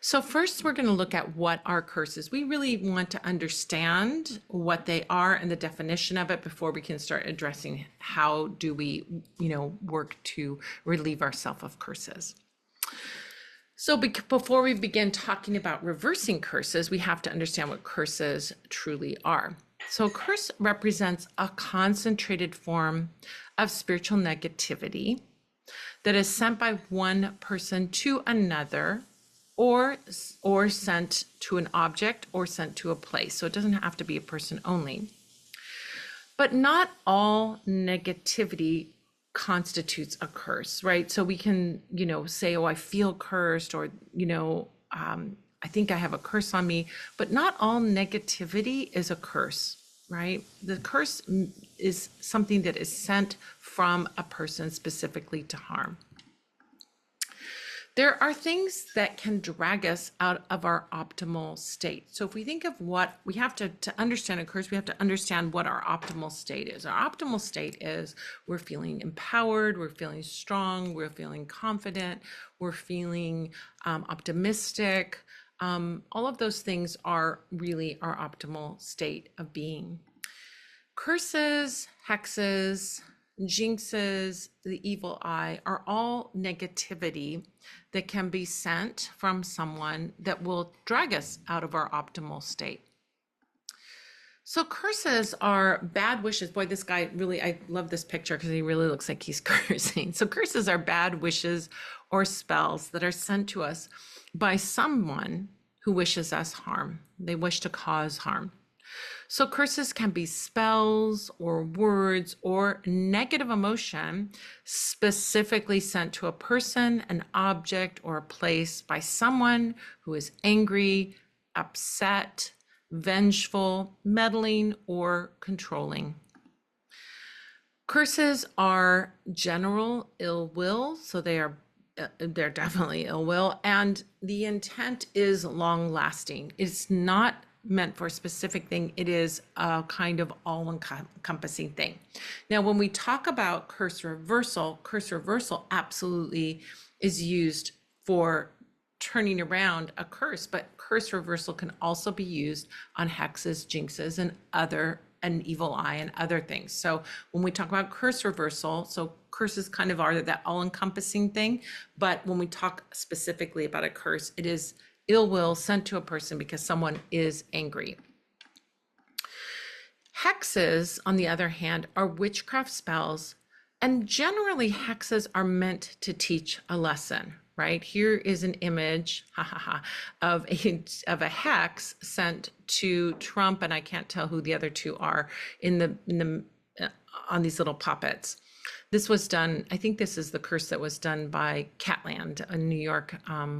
So first, we're going to look at what are curses. We really want to understand what they are and the definition of it before we can start addressing how do we, work to relieve ourselves of curses. So before we begin talking about reversing curses, we have to understand what curses truly are. So curse represents a concentrated form of spiritual negativity that is sent by one person to another, or sent to an object or sent to a place. So it doesn't have to be a person only. But not all negativity constitutes a curse, right? So we can, say, oh, I feel cursed, or, I think I have a curse on me, but not all negativity is a curse, right? The curse is something that is sent from a person specifically to harm. There are things that can drag us out of our optimal state. So if we think of what we have to understand a curse, we have to understand what our optimal state is. Our optimal state is we're feeling empowered, we're feeling strong, we're feeling confident, we're feeling optimistic. All of those things are really our optimal state of being. Curses, hexes, jinxes, the evil eye are all negativity that can be sent from someone that will drag us out of our optimal state. So curses are bad wishes. Boy, this guy really, I love this picture because he really looks like he's cursing. So curses are bad wishes or spells that are sent to us by someone who wishes us harm. They wish to cause harm. So curses can be spells or words or negative emotion specifically sent to a person, an object, or a place by someone who is angry, upset, vengeful, meddling, or controlling. Curses are general ill will, so they're definitely ill will, and the intent is long lasting. It's not meant for a specific thing. It is a kind of all-encompassing thing. Now, when we talk about curse reversal absolutely is used for turning around a curse, but curse reversal can also be used on hexes, jinxes, and an evil eye and other things. So when we talk about curse reversal, so curses kind of are that all-encompassing thing, but when we talk specifically about a curse, it is ill will sent to a person because someone is angry. Hexes, on the other hand, are witchcraft spells, and generally hexes are meant to teach a lesson, right? Here is an image of a hex sent to Trump, and I can't tell who the other two are on these little puppets. This was done, I think this is the curse that was done by Catland in New York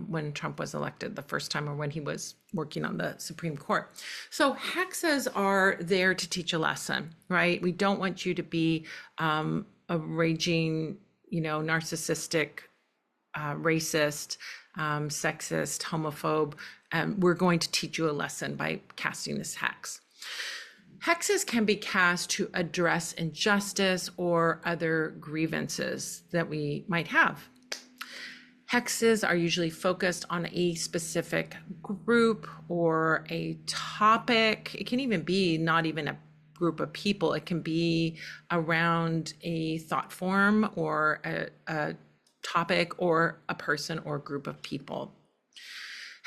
when Trump was elected the first time, or when he was working on the Supreme Court. So hexes are there to teach a lesson, right? We don't want you to be a raging, narcissistic, racist, sexist, homophobe. We're going to teach you a lesson by casting this hex. Hexes can be cast to address injustice or other grievances that we might have. Hexes are usually focused on a specific group or a topic. It can even be not even a group of people. It can be around a thought form or a topic or a person or group of people.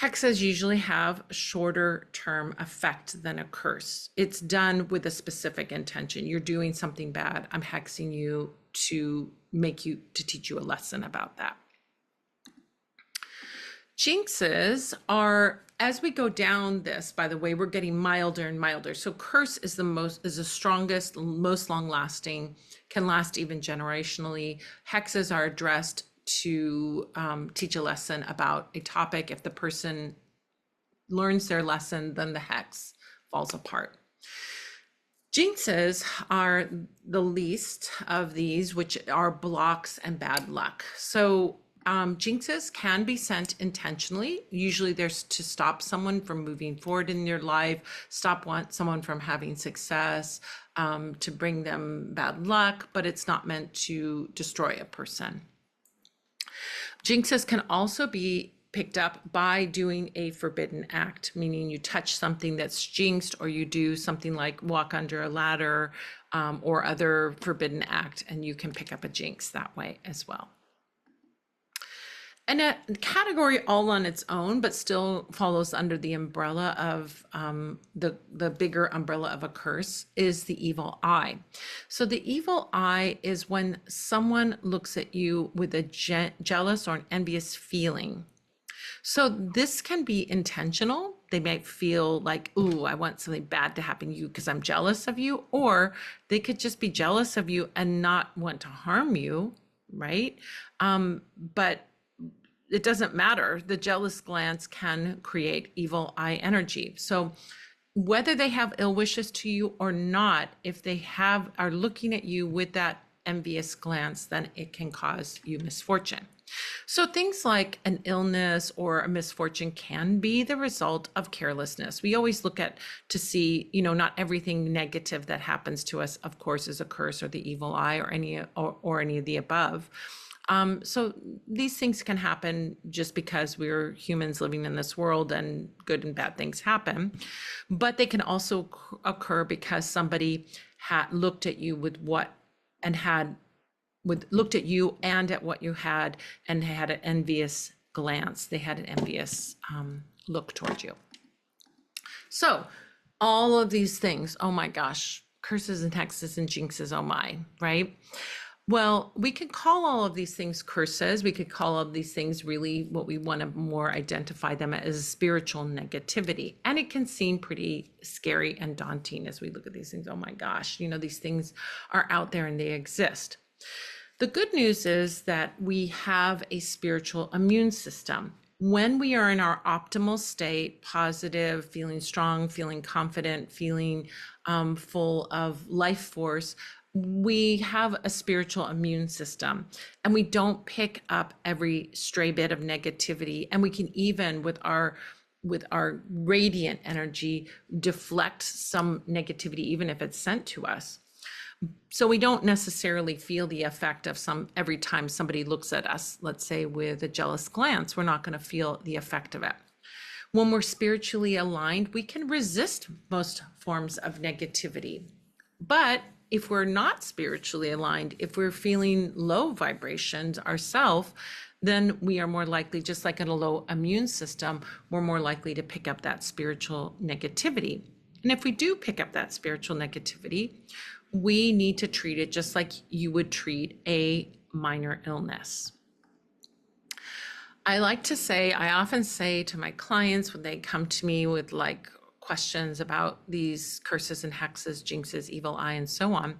Hexes usually have a shorter term effect than a curse. It's done with a specific intention. You're doing something bad. I'm hexing you to teach you a lesson about that. Jinxes are, as we go down this, by the way, we're getting milder and milder. So curse is the strongest, most long lasting, can last even generationally. Hexes are addressed to teach a lesson about a topic. If the person learns their lesson, then the hex falls apart. Jinxes are the least of these, which are blocks and bad luck. So jinxes can be sent intentionally. Usually there's to stop someone from moving forward in their life, stop someone from having success, to bring them bad luck, but it's not meant to destroy a person. Jinxes can also be picked up by doing a forbidden act, meaning you touch something that's jinxed, or you do something like walk under a ladder, or other forbidden act, and you can pick up a jinx that way as well. And a category all on its own, but still follows under the umbrella of the bigger umbrella of a curse, is the evil eye. So the evil eye is when someone looks at you with a jealous or an envious feeling. So this can be intentional. They might feel like, ooh, I want something bad to happen to you because I'm jealous of you. Or they could just be jealous of you and not want to harm you, right? But it doesn't matter. The jealous glance can create evil eye energy. So whether they have ill wishes to you or not, if they are looking at you with that envious glance, then it can cause you misfortune. So things like an illness or a misfortune can be the result of carelessness. We always look at to see, not everything negative that happens to us, of course, is a curse or the evil eye or any of the above. So these things can happen just because we're humans living in this world, and good and bad things happen. But they can also occur because somebody looked at you looked at you and at what you had, and had an envious glance. They had an envious look towards you. So all of these things, oh my gosh, curses and hexes and jinxes, oh my, right? Well, we could call all of these things curses. We could call all of these things really what we want to more identify them as spiritual negativity. And it can seem pretty scary and daunting as we look at these things. Oh my gosh, these things are out there and they exist. The good news is that we have a spiritual immune system. When we are in our optimal state, positive, feeling strong, feeling confident, feeling full of life force, we have a spiritual immune system, and we don't pick up every stray bit of negativity. And we can even, with our radiant energy, deflect some negativity, even if it's sent to us. So we don't necessarily feel the effect of every time somebody looks at us, let's say with a jealous glance, we're not going to feel the effect of it. When we're spiritually aligned, we can resist most forms of negativity. But if we're not spiritually aligned, if we're feeling low vibrations ourselves, then we are more likely, just like in a low immune system, we're more likely to pick up that spiritual negativity. And if we do pick up that spiritual negativity, we need to treat it just like you would treat a minor illness. I often say to my clients when they come to me with questions about these curses and hexes, jinxes, evil eye, and so on,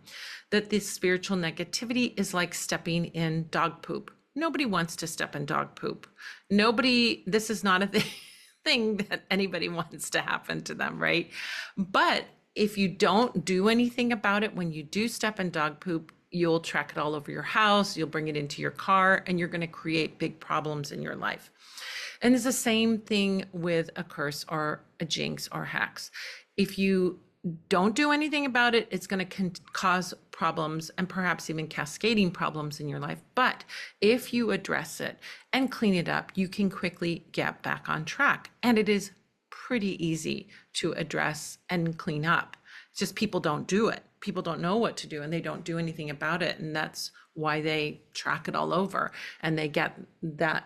that this spiritual negativity is like stepping in dog poop. Nobody wants to step in dog poop. This is not a thing that anybody wants to happen to them, right? But if you don't do anything about it, when you do step in dog poop, you'll track it all over your house, you'll bring it into your car, and you're going to create big problems in your life. And it's the same thing with a curse or a jinx or hex. If you don't do anything about it, it's going to cause problems, and perhaps even cascading problems in your life. But if you address it and clean it up, you can quickly get back on track. And it is pretty easy to address and clean up. It's just people don't do it. People don't know what to do, and they don't do anything about it. And that's why they track it all over, and they get that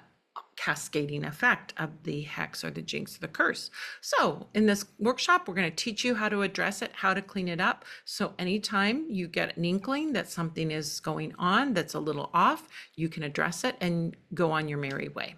cascading effect of the hex or the jinx or the curse. So in this workshop, we're going to teach you how to address it, how to clean it up. So anytime you get an inkling that something is going on that's a little off, you can address it and go on your merry way.